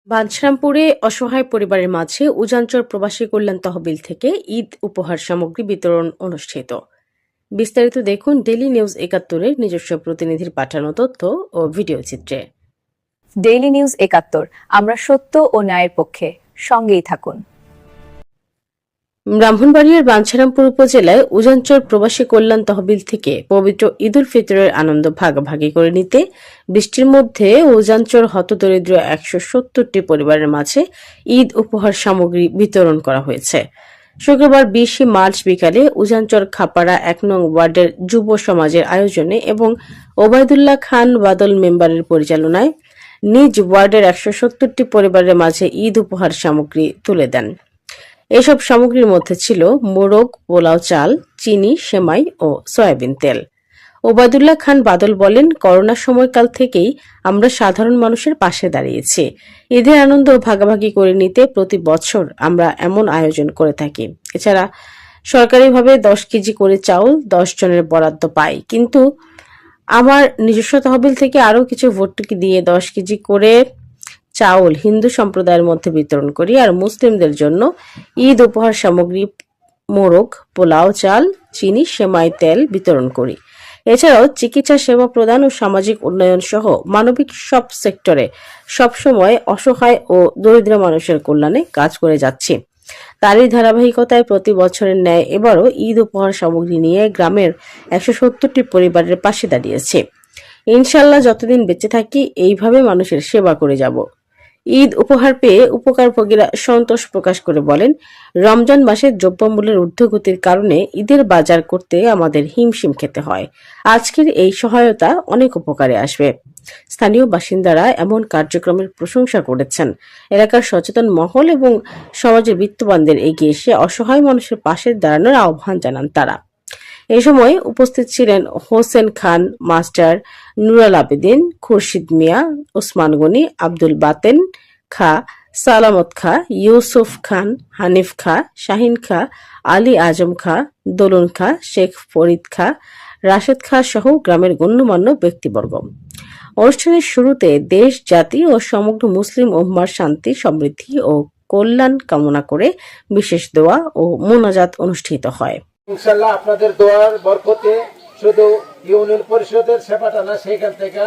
বাঞ্ছারামপুরে অসহায় পরিবারের মাঝে উজানচর প্রবাসী কল্যাণ তহবিল থেকে ঈদ উপহার সামগ্রী বিতরণ অনুষ্ঠিত। বিস্তারিত দেখুন ডেইলি নিউজ ৭১-এর নিজস্ব প্রতিনিধির পাঠানো তথ্য ও ভিডিও চিত্রে। ডেইলি নিউজ ৭১, আমরা সত্য ও ন্যায়ের পক্ষে, সঙ্গেই থাকুন। ব্রাহ্মণবাড়িয়ার বাঞ্ছারামপুর উপজেলায় উজানচর প্রবাসী কল্যাণ তহবিল থেকে পবিত্র ঈদ উল ফিতরের আনন্দ ভাগাভাগি করে নিতে বৃষ্টির মধ্যে উজানচর হতদরিদ্র ১৭০টি পরিবারের মাঝে ঈদ উপহার সামগ্রী বিতরণ করা হয়েছে। শুক্রবার ২০ মার্চ বিকালে উজানচর খাপাড়া ১ নং ওয়ার্ডের যুব সমাজের আয়োজনে এবং ওবায়দুল্লাহ খান বাদল মেম্বারের পরিচালনায় নিজ ওয়ার্ডের ১৭০টি পরিবারের মাঝে ঈদ উপহার সামগ্রী তুলে দেন। এসব সামগ্রীর মধ্যে ছিল মোরগ, পোলাও চাল, চিনি, সেমাই ও সয়াবিন তেল। ওবায়দুল্লাহ খান বাদল বলেন, করোনা সময়কাল থেকেই আমরা সাধারণ মানুষের পাশে দাঁড়িয়েছি। ঈদের আনন্দ ভাগাভাগি করে নিতে প্রতি বছর আমরা এমন আয়োজন করে থাকি। এছাড়া সরকারিভাবে ১০ কেজি করে চাউল ১০ জনের বরাদ্দ পাই, কিন্তু আমার নিজস্ব তহবিল থেকে আরও কিছু ভর্তুকি দিয়ে ১০ কেজি করে চাউল হিন্দু সম্প্রদায়ের মধ্যে বিতরণ করি, আর মুসলিমদের জন্য ঈদ উপহার সামগ্রী মোরগ, পোলাও চাল, চিনি, সেমাই, তেল বিতরণ করি। এছাড়াও চিকিৎসা সেবা প্রদান ও সামাজিক উন্নয়ন সহ মানবিক সব সেক্টরে সবসময় অসহায় ও দরিদ্র মানুষের কল্যাণে কাজ করে যাচ্ছি। তারই ধারাবাহিকতায় প্রতি বছরের ন্যায় এবারও ঈদ উপহার সামগ্রী নিয়ে গ্রামের ১৭০টি পরিবারের পাশে দাঁড়িয়েছে। ইনশাল্লাহ যতদিন বেঁচে থাকি এইভাবে মানুষের সেবা করে যাব। ঈদ উপহার পেয়ে উপকারভোগীরা সন্তোষ প্রকাশ করে বলেন, রমজান মাসে দ্রব্যমূল্যের ঊর্ধ্বগতির কারণে ঈদের বাজার করতে আমাদের হিমশিম খেতে হয়। আজকের এই সহায়তা অনেক উপকারে আসবে। স্থানীয় বাসিন্দারা এমন কার্যক্রমের প্রশংসা করেছেন। এলাকার সচেতন মহল এবং সমাজের বিত্তবানদের এগিয়ে এসে অসহায় মানুষের পাশে দাঁড়ানোর আহ্বান জানান তারা। এই সময় উপস্থিত ছিলেন হোসেন খান মাস্টার, নুরাল আবেদিন, খুরশিদ মিয়া, ওসমান গনি, আব্দুল বাতেন খা, সালামত খা, ইউসুফ খান, হানিফ খা, শাহিন খা, আলী আজম খা, দোলন খা, শেখ ফরিদ খা, রাশেদ খা সহ গ্রামের গণ্যমান্য ব্যক্তিবর্গ। অনুষ্ঠানের শুরুতে দেশ, জাতি ও সমগ্র মুসলিম উম্মার শান্তি, সমৃদ্ধি ও কল্যাণ কামনা করে বিশেষ দোয়া ও মোনাজাত অনুষ্ঠিত হয়। ইনশাল্লাহ আপনাদের দোয়ার বরকতে শুধু ইউনিয়ন পরিষদের সেবাটা না, সেখান থেকে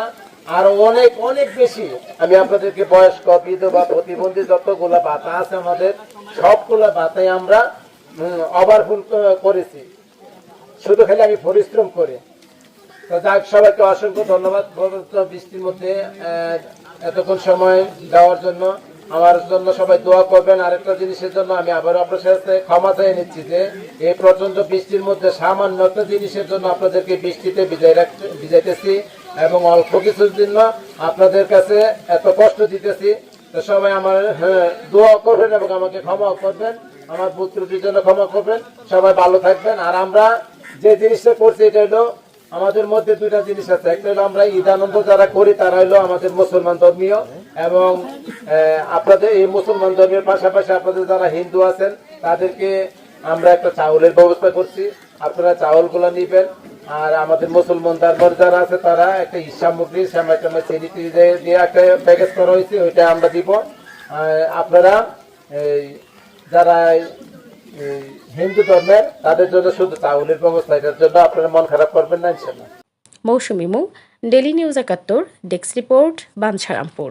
আরো অনেক অনেক বেশি আমি আপনাদেরকে বয়স্ক, বিধবা, প্রতিবন্ধী যতগুলা ভাতা আছে আমাদের সবগুলা ভাতাই আমরা ওভারফুল করেছি। শুধু খালি আমি পরিশ্রম করি। তো যাক, সবাইকে অসংখ্য ধন্যবাদ। বৃষ্টির মধ্যে এতক্ষণ সময় দেওয়ার জন্য আমার জন্য সবাই দোয়া করবেন। আরেকটা জিনিসের জন্য আমি আবার আপনার সাথে ক্ষমা চেয়ে নিচ্ছি যে এই প্রচন্ড বৃষ্টির মধ্যে সামান্য একটা জিনিসের জন্য আপনাদেরকে বৃষ্টিতে ভিজাইতেছি এবং অল্প কিছুর জন্য আপনাদের কাছে এত কষ্ট দিতেছি। তো সবাই আমার দোয়া করবেন এবং আমাকে ক্ষমা করবেন, আমার ভুল ত্রুটির জন্য ক্ষমা করবেন। সবাই ভালো থাকবেন। আর আমরা যে জিনিসটা করছি এটা হলো আমাদের মধ্যে দুইটা জিনিস আছে। একটা হলো আমরা ঈদ আনন্দ যারা করি তারা হলো আমাদের মুসলমান ধর্মীয়, এবং আপনাদের এই মুসলমান ধর্মের পাশাপাশি আপনাদের যারা হিন্দু আছেন তাদেরকে আমরা একটা চাউলের ব্যবস্থা করছি। আপনারা চাউলগুলো নিবেন। আর আমাদের মুসলমান ধর্মের যারা আছে তারা একটা ঈদ সামগ্রী সেমাই টেমাই চিনি দিয়ে একটা প্যাকেজ করা হয়েছে, ওইটা আমরা দিব। আপনারা যারা হিন্দু ধর্মের তাদের জন্য শুধু চাউলের ব্যবস্থা, এটার জন্য আপনারা মন খারাপ করবেন না ইনশাল্লাহ। Mousumi Mung, daily news ৭১, desk report, Bancharampur.